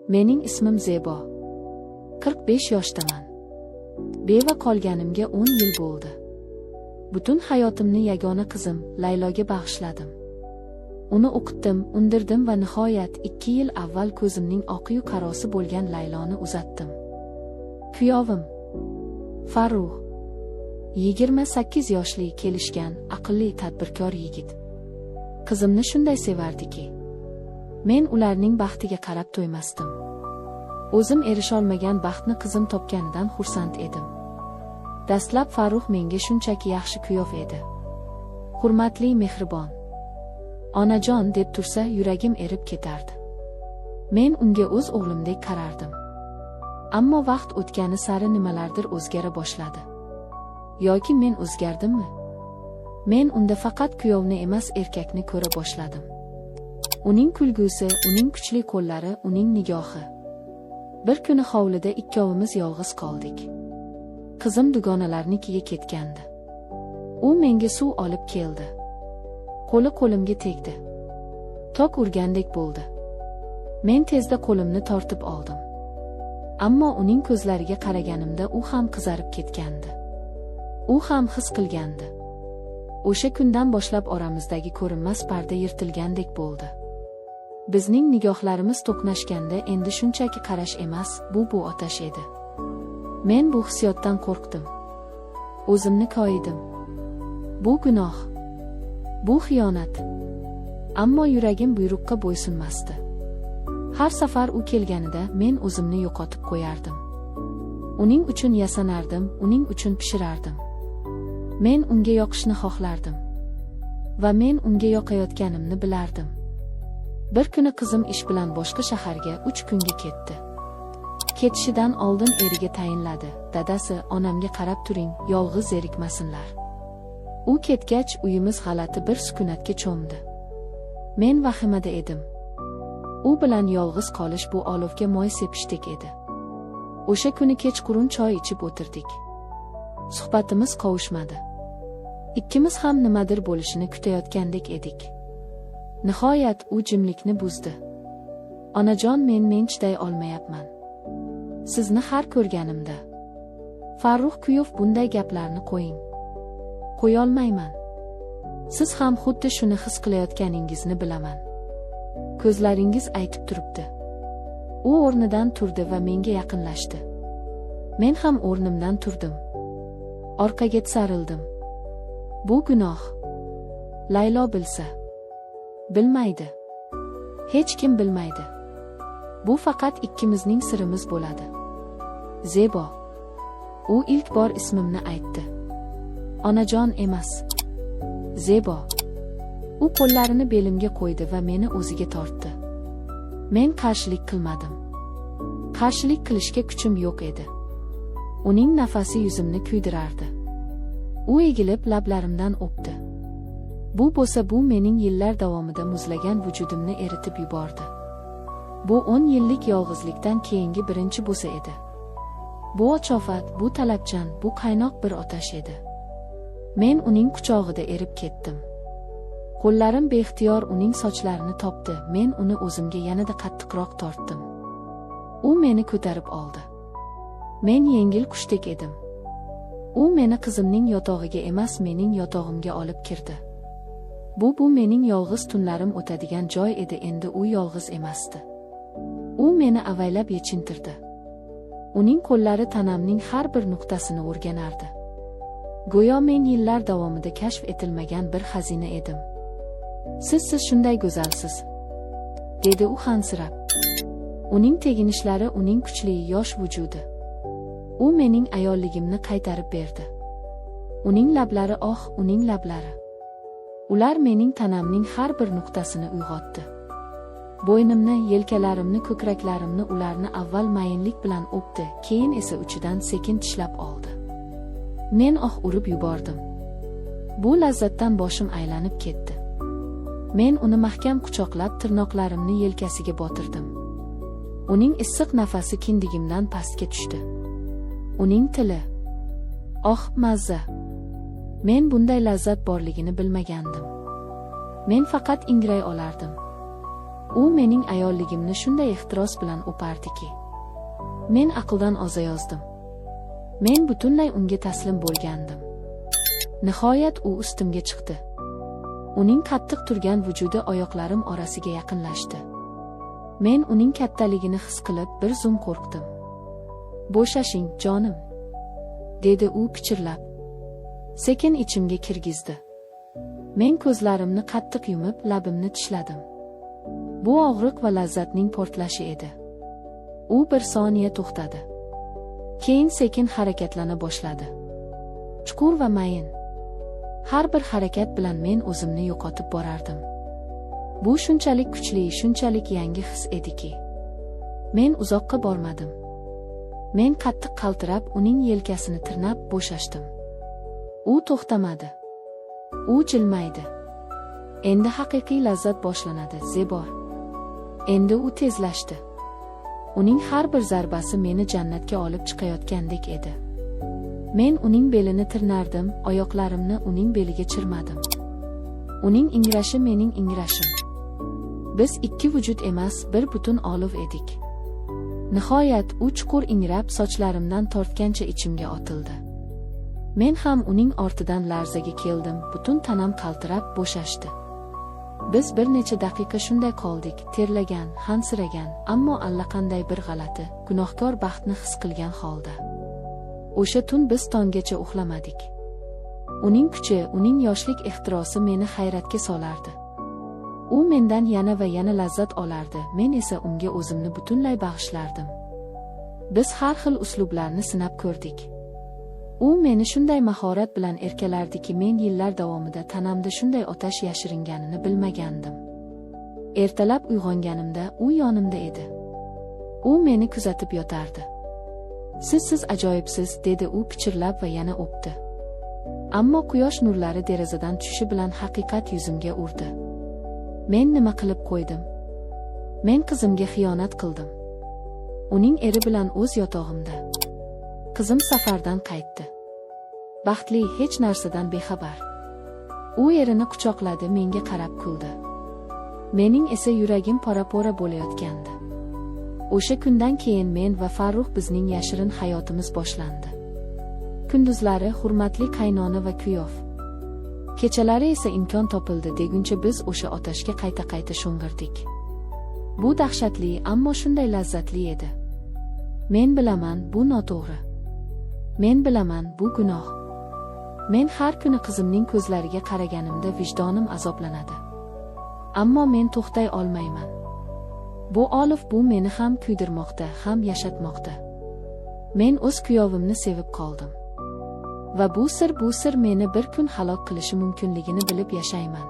Mening ismim Zebo. 45 yoshdaman. Beva qolganimga 10 yil bo'ldi. Butun hayotimni yagona qizim Layloga bag'ishladim. Uni o'qitdim, undirdim va nihoyat 2 yil avval ko'zimning oqiyu qarosi bo'lgan Layloni uzatdim. Kuyovim Farruh 28 yoshli, kelishgan, aqlli, tadbirkor yigit. Qizimni shunday sevardiki, men ularning baxtiga qarab to'ymasdim. O'zim erisha olmagan baxtni qizim topganidan xursand edim. Dastlab Farruh menga shunchaki yaxshi kuyov edi. Hurmatli, mehribon. Onajon deb tursa yuragim erib ketardi. Men unga o'z o'g'limdek qarardim. Ammo vaqt o'tgani sari nimalardir o'zgara boshladi. Yoki men o'zgardimmi? Men unda faqat kuyovni emas, erkakni ko'ra boshladim. Uning kulgusi, uning kuchli qo'llari, uning nigohi. Bir kuni hovlida ikkovimiz yolg'iz qoldik. Qizim dugonalarnikiga ketgandi. U menga suv olib keldi. Qo'li qo'limga tegdi. Tok urgandek bo'ldi. Men tezda qo'limni tortib oldim. Ammo uning ko'zlariga qaraganimda u ham qizarib ketgandi. U ham his qilgandi. O'sha kundan boshlab oramizdagi ko'rinmas parda yirtilgandek bo'ldi. Bizning nigohlarimiz to'qnashganda endi shunchaki qarash emas, bu otash edi. Men bu hissiyotdan qo'rqdim. O'zimni koyidim. Bu gunoh. Bu xiyonat. Ammo yuragim buyruqqa bo'ysunmasdi. Har safar u kelganida men o'zimni yo'qotib qo'yardim. Uning uchun yasanardim, uning uchun pishirardim. Men unga yoqishni xohlardim. Va men unga yoqayotganimni bilardim. Bir kuni qizim ish bilan boshqa shaharga 3 kunga ketdi. Ketishidan oldin eriga tayinladi. Dadasi, onamga qarab turing, yolg'iz zerikmasinlar. U ketgach, uyimiz g'alati bir sukunatga cho'mdi. Men vahimada edim. U bilan yolg'iz qolish bu olovga moy sepishdek edi. O'sha kuni kechqurun choy ichib o'tirdik. Suhbatimiz qovushmadi. Ikkimiz ham nimadir bo'lishini kutayotgandek edik. Nihoyat u jimlikni buzdi. Onajon, men chiday olmayapman. Sizni har ko'rganimda. Farruh kuyov, bunday gaplarni qo'ying. Qo'yolmayman. Siz ham xuddi shuni his qilayotganingizni bilaman. Ko'zlaringiz aytib turibdi. U o'rnidan turdi va menga yaqinlashdi. Men ham o'rnimdan turdim. Orqaga sarildim. Bu gunoh. Laylo bilsa. Bilmaydi. Hech kim bilmaydi. Bu faqat ikkimizning sirimiz bo'ladi. Zebo. U ilk bor ismimni aytdi. Onajon emas. Zebo. U qo'llarini belimga qo'ydi va meni o'ziga tortdi. Men qarshilik qilmadim. Qarshilik qilishga kuchim yo'q edi. Uning nafasi yuzimni kuydirardi. U egilib lablarimdan o'pdi. Bu bo'lsa, bu mening yillar davomida muzlagan vujudimni eritib yubordi. Bu 10 yillik yolg'izlikdan keyingi birinchi bo'sa edi. Bu ochofat, bu talabchan, bu qaynoq bir otash edi. Men uning quchog'ida erib ketdim. Qo'llarim beixtiyor uning sochlarini topdi. Men uni o'zimga yanada qattiqroq tortdim. U meni ko'tarib oldi. Men yengil qushdek edim. U meni qizimning yotog'iga emas, mening yotog'imga olib kirdi. Bu mening yolg'iz tunlarim o'tadigan joy edi. Endi u yolg'iz emasdi. U meni avaylab yechintirdi. Uning qo'llari tanamning har bir nuqtasini o'rganardi. Go'yo men yillar davomida kashf etilmagan bir xazina edim. Siz shunday go'zalsiz, dedi u hansirab. Uning teginishlari, uning kuchli yosh vujudi. U mening ayolligimni qaytarib berdi. Uning lablari, uning lablari. Ular mening tanamning har bir nuqtasini uyg'otdi. Bo'ynimni, yelkalarimni, ko'kraklarimni ularni avval mayinlik bilan o'pdi, keyin esa uchidan sekin tishlab oldi. Men urib yubordim. Bu lazzatdan boshim aylanib ketdi. Men uni mahkam quchoqlab tirnoqlarimni yelkasiga botirdim. Uning issiq nafasi kindigimdan pastga tushdi. Uning tili. Mazza. Men bunday lazzat borligini bilmagandim. Men faqat ingray olardim. U mening ayolligimni shunday ehtiros bilan o'pardiki, men aqldan ozayozdim. Men butunlay unga taslim bo'lgandim. Nihoyat u ustimga chiqdi. Uning qattiq turgan vujudi oyoqlarim orasiga yaqinlashdi. Men uning kattaligini his qilib bir zum qo'rqdim. "Bo'shashing, jonim", dedi u pichirlab. Sekin ichimga kirgizdi. Men ko'zlarimni qattiq yumib, labimni tishladim. Bu og'riq va lazzatning portlashi edi. U bir soniya to'xtadi. Keyin sekin harakatlana boshladi. Chuqur va mayin. Har bir harakat bilan men o'zimni yo'qotib borardim. Bu shunchalik kuchli, shunchalik yangi his ediki, men uzoqqa bormadim. Men qattiq qaltirab uning yelkasini tirnab bo'shashdim. U to'xtamadi. U jilmaydi. Endi haqiqiy lazzat boshlanadi, Zebo. Endi u tezlashdi. Uning har bir zarbasi meni jannatga olib chiqayotgandek edi. Men uning belini tirnardim, oyoqlarimni uning beliga chirmadim. Uning ingrashi mening ingrashim. Biz ikki vujud emas, bir butun olov edik. Nihoyat u chuqur ingrab sochlarimdan tortgancha ichimga otildi. Men ham uning ortidan larzaga keldim, butun tanam qaltirab bo'shashdi. Biz bir necha daqiqa shunday qoldik, terlagan, hansiragan, ammo allaqanday bir g'alati, gunohkor baxtni his qilgan holda. O'sha tun biz tonggacha uxlamadik. Uning kuchi, uning yoshlik ehtirosi meni hayratga solardi. U mendan yana va yana lazzat olardi, men esa unga o'zimni butunlay bag'ishlardim. Biz har xil uslublarni sinab ko'rdik. U meni shunday mahorat bilan erkalardiki, men yillar davomida tanamda shunday otash yashiringanini bilmagandim. Ertalab uyg'onganimda u yonimda edi. U meni kuzatib yotardi. "Siz ajoyibsiz", dedi u pichirlab va yana o'pdi. Ammo quyosh nurlari derazadan tushishi bilan haqiqat yuzimga urdi. Men nima qilib qo'ydim? Men qizimga xiyonat qildim. Uning eri bilan o'z yotog'imda. Qizim safardan qaytdi. Baxtli, hech narsadan bexabar. U erini quchoqladi, menga qarab kuldi. Mening esa yuragim pora-pora bo'layotgandi. O'sha kundan keyin men va Farruh bizning yashirin hayotimiz boshlandi. Kunduzlari hurmatli qaynona va kuyov. Kechalari esa imkon topildi deguncha biz o'sha otashga qayta-qayta sho'ng'irdik. Bu dahshatli, ammo shunday lazzatli edi. Men bilaman, bu noto'g'ri. Men bilaman, bu gunoh. Men har kuni qizimning ko'zlariga qaraganimda vijdonim azoblanadi. Ammo men to'xtay olmayman. Bu olov, bu meni ham kuydirmoqda, ham yashatmoqda. Men o'z kuyovimni sevib qoldim. Va bu sir meni bir kun halok qilishi mumkinligini bilib yashayman.